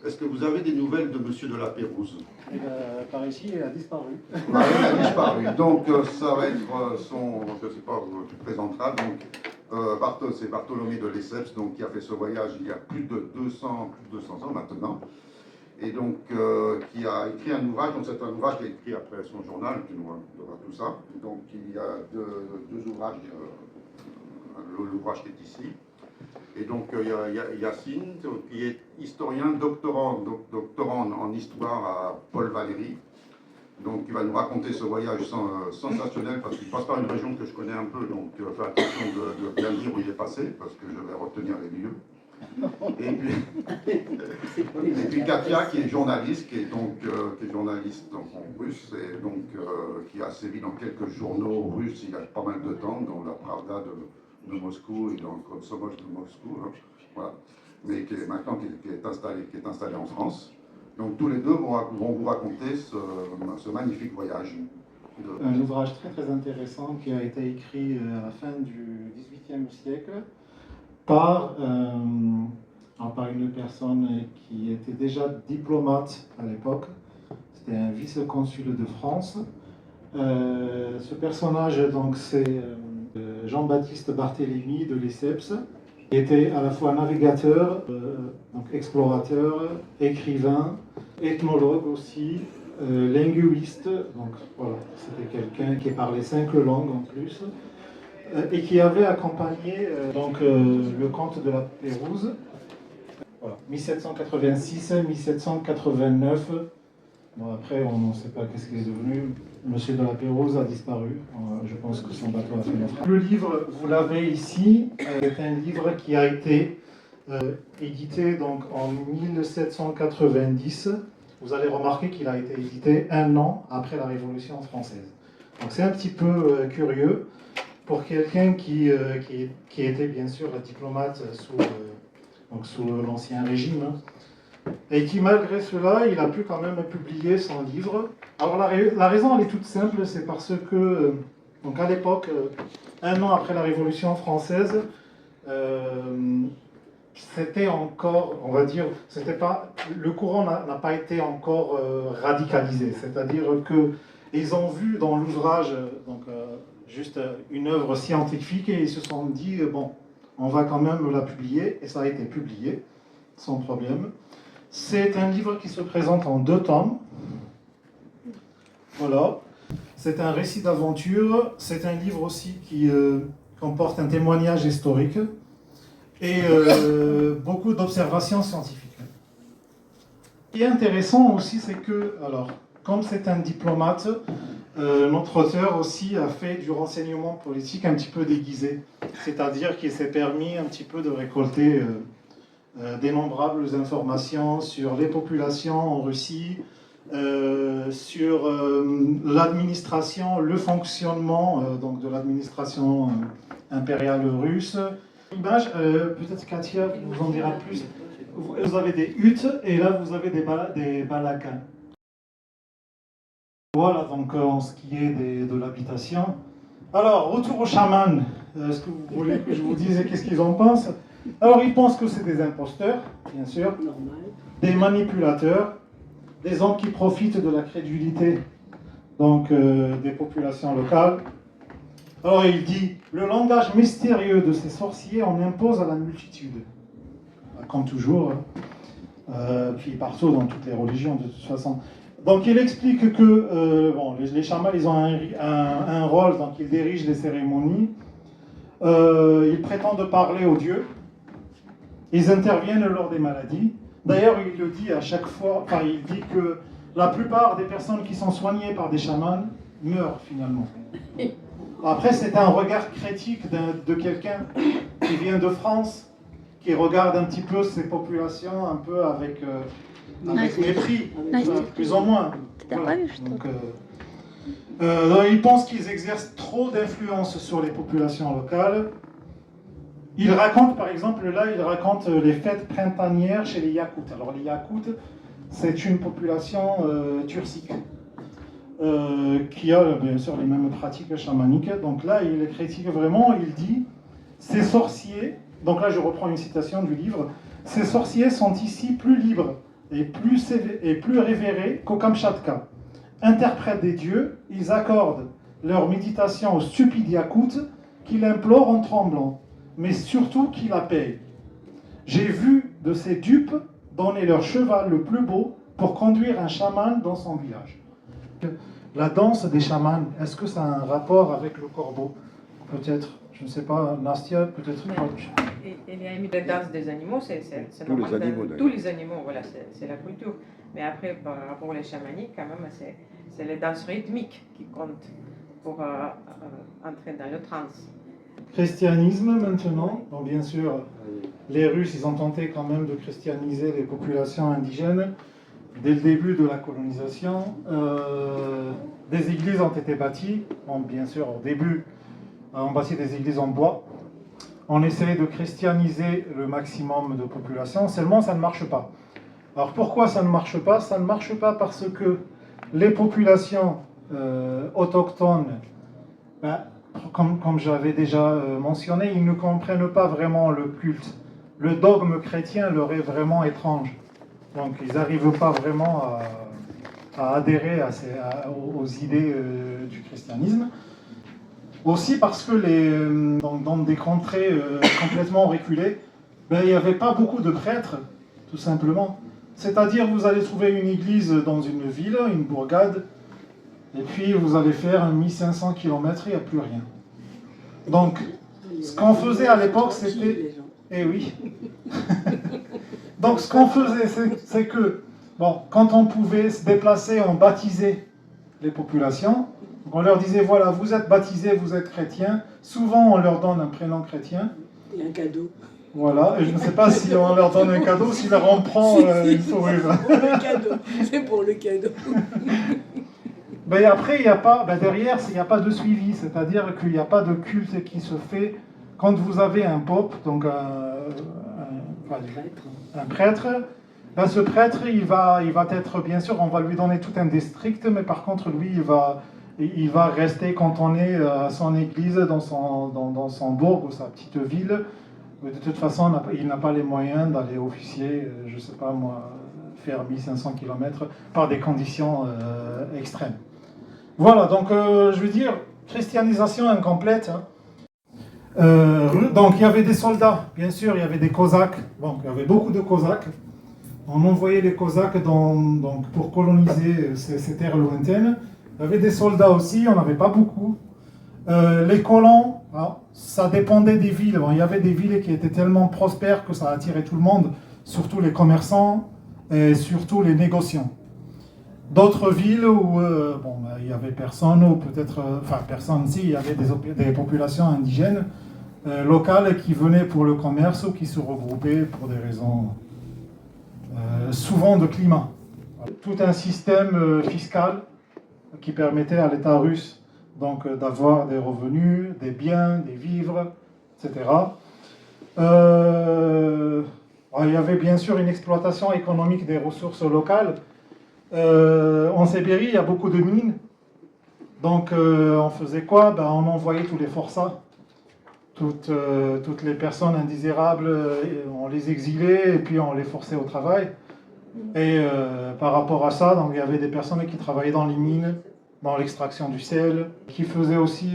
Est-ce que vous avez des nouvelles de Monsieur de la Pérouse? Par ici, il a disparu. Il a disparu. Donc, ça va être son, je ne sais pas, tu te présenteras. Donc, c'est Bartholomé de Lesseps, donc, qui a fait ce voyage il y a plus de 200 ans maintenant. Et donc, qui a écrit un ouvrage. Donc, c'est un ouvrage qu'il a écrit après son journal, tu vois tout ça. Donc, il y a deux ouvrages, l'ouvrage qui est ici. Et donc, il y a Yacine, qui est historien, doctorant en histoire à Paul Valéry. Donc, il va nous raconter ce voyage sensationnel, parce qu'il passe par une région que je connais un peu, donc faire attention de bien dire où il est passé, parce que je vais retenir les lieux. Et puis Katia, qui est journaliste, qui est journaliste en russe, et donc qui a sévi dans quelques journaux russes il y a pas mal de temps, dont la Pravda de Moscou et dans le Komsomol de Moscou, hein, voilà. Mais qui est maintenant qui est installé en France. Donc tous les deux vont vous raconter ce magnifique voyage. Un ouvrage très très intéressant qui a été écrit à la fin du XVIIIe siècle par une personne qui était déjà diplomate à l'époque. C'était un vice-consul de France. Ce personnage, donc, c'est Jean-Baptiste Barthélemy de Lesseps, qui était à la fois navigateur, donc explorateur, écrivain, ethnologue aussi, linguiste. Donc voilà, c'était quelqu'un qui parlait 5 langues en plus, et qui avait accompagné le comte de la Pérouse. Voilà, 1786-1789. Bon, après, on ne sait pas qu'est-ce qu'il est devenu. Monsieur de la Pérouse a disparu. Je pense que son bateau a fait naufrage. Le livre, vous l'avez ici. C'est un livre qui a été édité donc, en 1790. Vous allez remarquer qu'il a été édité 1 an après la Révolution française. Donc c'est un petit peu curieux pour quelqu'un qui était bien sûr diplomate sous l'Ancien Régime. Et qui, malgré cela, il a pu quand même publier son livre. Alors la raison, elle est toute simple, c'est parce que, donc à l'époque, 1 an après la Révolution française, c'était encore, on va dire, le courant n'a pas été encore radicalisé. C'est-à-dire qu'ils ont vu dans l'ouvrage juste une œuvre scientifique et ils se sont dit, bon, on va quand même la publier, et ça a été publié, sans problème. C'est un livre qui se présente en 2 tomes. Voilà. C'est un récit d'aventure. C'est un livre aussi qui comporte un témoignage historique et beaucoup d'observations scientifiques. Ce qui est intéressant aussi, c'est que, alors, comme c'est un diplomate, notre auteur aussi a fait du renseignement politique un petit peu déguisé. C'est-à-dire qu'il s'est permis un petit peu de récolter d'innombrables informations sur les populations en Russie, sur l'administration, le fonctionnement donc de l'administration impériale russe. L'image, peut-être Katia vous en dira plus. Vous avez des huttes et là vous avez des balakas. Voilà donc en ce qui est de l'habitation. Alors, retour aux chamans. Est-ce que vous voulez que je vous dise qu'est-ce qu'ils en pensent? Alors, ils pensent que c'est des imposteurs, bien sûr, des manipulateurs, des hommes qui profitent de la crédulité donc, des populations locales. Alors, il dit, le langage mystérieux de ces sorciers en impose à la multitude. Comme toujours, puis partout dans toutes les religions, de toute façon. Donc, il explique que les chamans, ils ont un rôle, donc ils dirigent les cérémonies. Ils prétendent parler aux dieux. Ils interviennent lors des maladies. D'ailleurs, il le dit à chaque fois, il dit que la plupart des personnes qui sont soignées par des chamans meurent finalement. Après, c'est un regard critique de quelqu'un qui vient de France, qui regarde un petit peu ces populations un peu avec mépris, plus ou moins. Voilà. Donc, ils pensent qu'ils exercent trop d'influence sur les populations locales. Il raconte, par exemple, les fêtes printanières chez les Yakoutes. Alors, les Yakoutes, c'est une population turcique qui a, bien sûr, les mêmes pratiques chamaniques. Donc là, il critique vraiment, il dit « Ces sorciers », donc là, je reprends une citation du livre, « Ces sorciers sont ici plus libres est plus révéré qu'au Kamchatka. Interprètes des dieux, ils accordent leur méditation aux stupides Yakoutes qui l'implorent en tremblant, mais surtout qui la payent. J'ai vu de ces dupes donner leur cheval le plus beau pour conduire un chaman dans son village. La danse des chamans, est-ce que ça a un rapport avec le corbeau? Peut-être, je ne sais pas, Nastia, peut-être pas. Il y a une danse des animaux, c'est Tous les normal. animaux, Tous les animaux, voilà, c'est la culture. Mais après, par rapport aux chamaniques, quand même, c'est les danses rythmiques qui comptent pour entrer dans le trance. Christianisme maintenant, donc bien sûr, les Russes, ils ont tenté quand même de christianiser les populations indigènes. Dès le début de la colonisation, des églises ont été bâties. Bon, bien sûr, au début, on bâtit des églises en bois. On essayait de christianiser le maximum de population, seulement ça ne marche pas. Alors pourquoi ça ne marche pas? Ça ne marche pas parce que les populations autochtones, comme j'avais déjà mentionné, ils ne comprennent pas vraiment le culte. Le dogme chrétien leur est vraiment étrange. Donc ils n'arrivent pas vraiment à adhérer aux idées du christianisme. Aussi parce que dans des contrées complètement reculées, il n'y avait pas beaucoup de prêtres, tout simplement. C'est-à-dire, vous allez trouver une église dans une ville, une bourgade, et puis vous allez faire 1500 km, il n'y a plus rien. Donc, ce qu'on faisait à l'époque, c'était... Eh oui. Donc, ce qu'on faisait, c'est que, quand on pouvait se déplacer, on baptisait les populations. On leur disait, voilà, vous êtes baptisés, vous êtes chrétiens. Souvent, on leur donne un prénom chrétien. Et un cadeau. Voilà, et je ne sais pas si on leur donne un cadeau, si leur on prend une fourrure. Pour le cadeau, c'est pour le cadeau. Mais après, il n'y a pas, derrière, il n'y a pas de suivi, c'est-à-dire qu'il n'y a pas de culte qui se fait. Quand vous avez un pope, donc un prêtre, ce prêtre, il va être, bien sûr, on va lui donner tout un district, mais par contre, lui, il va rester cantonné à son église, dans son bourg ou sa petite ville. De toute façon, il n'a pas les moyens d'aller officier, je ne sais pas moi, faire 1500 km par des conditions extrêmes. Voilà, donc je veux dire, christianisation incomplète. Donc il y avait des soldats, bien sûr, il y avait des Cosaques. Bon, il y avait beaucoup de Cosaques. On envoyait les Cosaques pour coloniser ces terres lointaines. Il y avait des soldats aussi, on n'avait pas beaucoup. Les colons, ça dépendait des villes. Bon, il y avait des villes qui étaient tellement prospères que ça attirait tout le monde, surtout les commerçants et surtout les négociants. D'autres villes où il y avait personne, ou peut-être, personne, si, il y avait des populations indigènes locales qui venaient pour le commerce ou qui se regroupaient pour des raisons souvent de climat. Tout un système fiscal qui permettait à l'État russe donc d'avoir des revenus, des biens, des vivres, etc. Il y avait bien sûr une exploitation économique des ressources locales. En Sibérie, il y a beaucoup de mines. Donc on faisait quoi? On envoyait tous les forçats, toutes les personnes indésirables, on les exilait et puis on les forçait au travail. Et par rapport à ça, donc, il y avait des personnes qui travaillaient dans les mines, dans l'extraction du sel, qui faisaient aussi,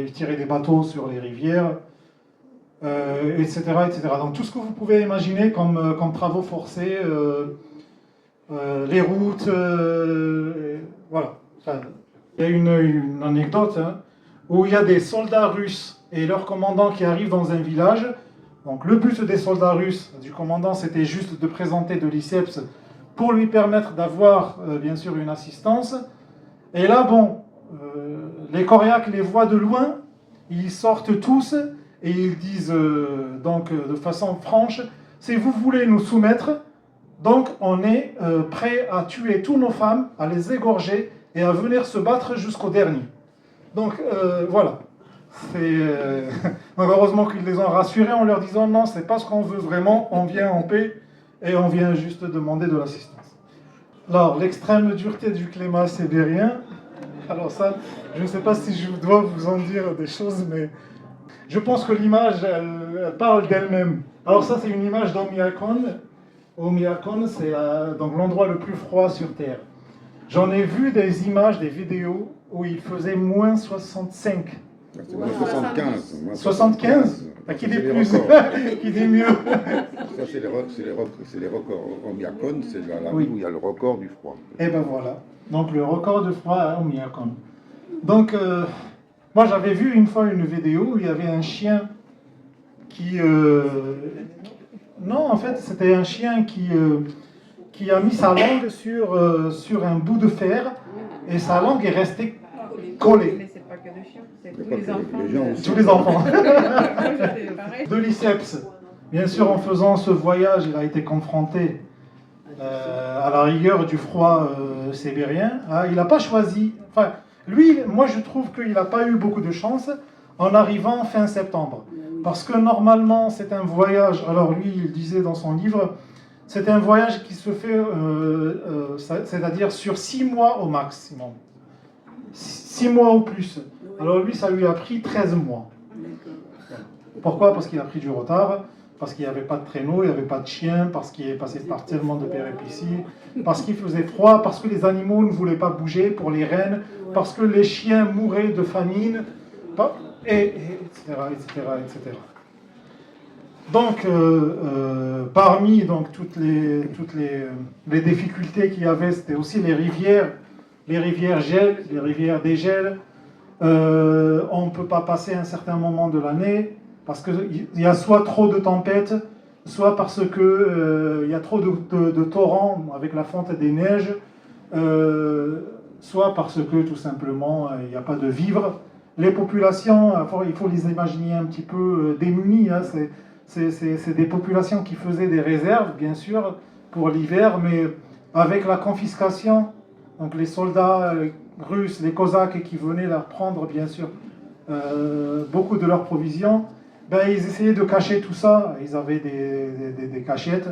ils tiraient des bateaux sur les rivières, etc., etc. Donc tout ce que vous pouvez imaginer comme travaux forcés, les routes, voilà. Enfin, il y a une anecdote où il y a des soldats russes et leur commandant qui arrivent dans un village. Donc le but des soldats russes, du commandant, c'était juste de présenter de l'ICEPS pour lui permettre d'avoir, bien sûr, une assistance. Et là, les Coréaques les voient de loin, ils sortent tous et ils disent, donc de façon franche, si vous voulez nous soumettre, donc on est prêt à tuer tous nos femmes, à les égorger et à venir se battre jusqu'au dernier. Donc voilà. Donc, heureusement qu'ils les ont rassurés en leur disant non, c'est pas ce qu'on veut vraiment, on vient en paix et on vient juste demander de l'assistance. Alors, l'extrême dureté du climat sibérien, alors ça, je ne sais pas si je dois vous en dire des choses, mais je pense que l'image, elle parle d'elle-même. Alors ça, c'est une image d'Omiakon. Omiakon, c'est donc l'endroit le plus froid sur Terre. J'en ai vu des images, des vidéos où il faisait moins 65. C'est moins 75. Moins 75 qui dit C'est les plus, records. qui dit mieux. Ça, c'est les records. Omiakon, c'est la Oui. ville où il y a le record du froid. Et ben voilà. Donc le record de froid à Omiakon. Donc, moi j'avais vu une fois une vidéo où il y avait un chien qui... Non, en fait, c'était un chien qui a mis sa langue sur un bout de fer et sa langue est restée collée. Mais c'est pas que des chiens, c'est Mais tous pas les que enfants. les gens aussi. Tous les enfants. Moi, j'étais pareil. De Liceps. Bien sûr, en faisant ce voyage, il a été confronté à la rigueur du froid sibérien. Ah, il n'a pas choisi. Enfin, lui, moi, je trouve qu'il n'a pas eu beaucoup de chance en arrivant fin septembre. Parce que normalement, c'est un voyage. Alors lui, il disait dans son livre, c'est un voyage qui se fait, c'est-à-dire sur 6 mois au maximum. 6 mois ou plus. Alors lui, ça lui a pris 13 mois. Pourquoi? Parce qu'il a pris du retard, parce qu'il n'y avait pas de traîneau, il n'y avait pas de chien, parce qu'il est passé par tellement de péripéties, parce qu'il faisait froid, parce que les animaux ne voulaient pas bouger pour les rennes, parce que les chiens mouraient de famine, et etc., etc., etc. Donc, parmi donc, toutes les difficultés qu'il y avait, c'était aussi les rivières gèlent, les rivières dégèlent. On ne peut pas passer un certain moment de l'année parce qu'il y a soit trop de tempêtes, soit parce qu'il y a trop de torrents avec la fonte des neiges, soit parce que tout simplement il n'y a pas de vivres. Les populations, il faut les imaginer un petit peu démunies. Hein, c'est des populations qui faisaient des réserves, bien sûr, pour l'hiver, mais avec la confiscation, donc les soldats russes, les Cosaques qui venaient leur prendre, bien sûr, beaucoup de leurs provisions, ben, ils essayaient de cacher tout ça. Ils avaient des cachettes.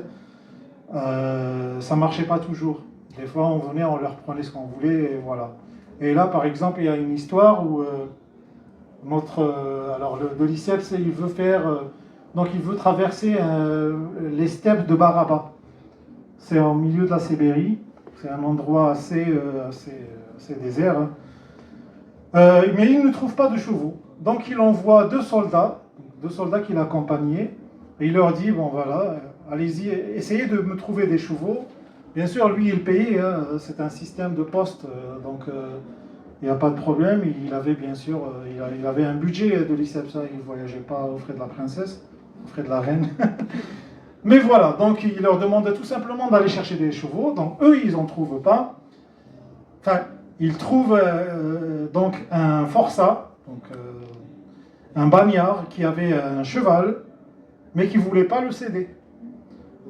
Ça ne marchait pas toujours. Des fois, on venait, on leur prenait ce qu'on voulait, et voilà. Et là, par exemple, il y a une histoire où alors le Liceps, il veut donc il veut traverser les steppes de Baraba. C'est au milieu de la Sibérie. C'est un endroit assez désert. Hein. Mais il ne trouve pas de chevaux. Donc il envoie deux soldats qui l'accompagnaient. Et il leur dit, bon voilà, allez-y, essayez de me trouver des chevaux. Bien sûr, lui, il payait. Hein. C'est un système de poste. Donc il n'y a pas de problème. Il avait bien sûr il avait un budget de Liceps. Il ne voyageait pas aux frais de la princesse, aux frais de la reine. Mais voilà, donc il leur demande tout simplement d'aller chercher des chevaux. Donc eux, ils n'en trouvent pas. Enfin, ils trouvent donc un forçat, donc un bagnard qui avait un cheval, mais qui ne voulait pas le céder.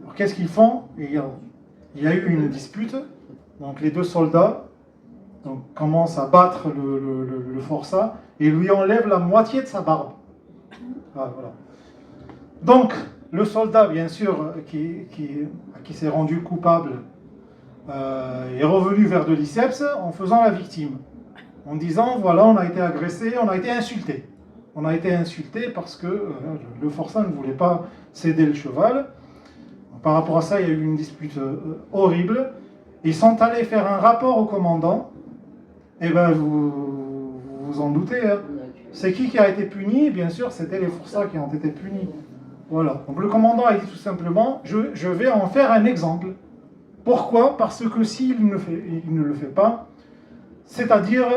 Alors qu'est-ce qu'ils font? Il y a eu une dispute. Donc les deux soldats commencent à battre le forçat et lui enlèvent la moitié de sa barbe. Ah, voilà. Donc, le soldat, bien sûr, qui s'est rendu coupable, est revenu vers de Liceps en faisant la victime. En disant, voilà, on a été agressé, on a été insulté. On a été insulté parce que le forçat ne voulait pas céder le cheval. Par rapport à ça, il y a eu une dispute horrible. Ils sont allés faire un rapport au commandant. Eh bien, vous vous en doutez. Hein. C'est qui a été puni? Bien sûr, c'était les forçats qui ont été punis. Voilà. Donc le commandant a dit tout simplement, je vais en faire un exemple. Pourquoi? Parce que s'il ne le fait pas, c'est-à-dire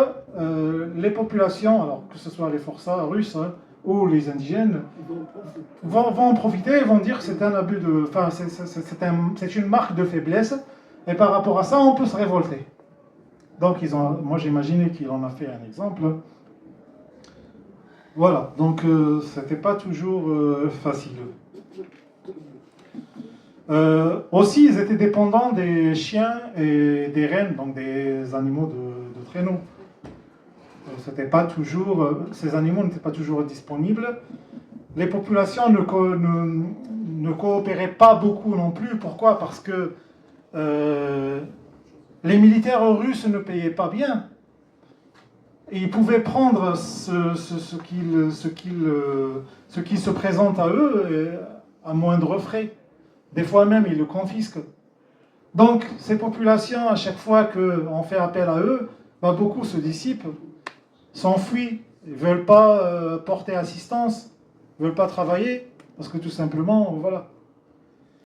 les populations, alors que ce soit les forçats russes hein, ou les indigènes, vont en profiter et vont dire que c'est un abus de... Enfin, c'est une marque de faiblesse, et par rapport à ça, on peut se révolter. Donc, moi j'imaginais qu'il en a fait un exemple. Voilà, donc c'était pas toujours facile. Aussi, ils étaient dépendants des chiens et des rennes, donc des animaux de traîneau. C'était pas toujours, ces animaux n'étaient pas toujours disponibles. Les populations ne coopéraient pas beaucoup non plus. Pourquoi? Parce que les militaires russes ne payaient pas bien. Et ils pouvaient prendre ce qui se présente à eux à moindre frais. Des fois même, ils le confisquent. Donc, ces populations, à chaque fois qu'on fait appel à eux, beaucoup se dissipent, s'enfuient, ne veulent pas porter assistance, ne veulent pas travailler, parce que tout simplement, voilà.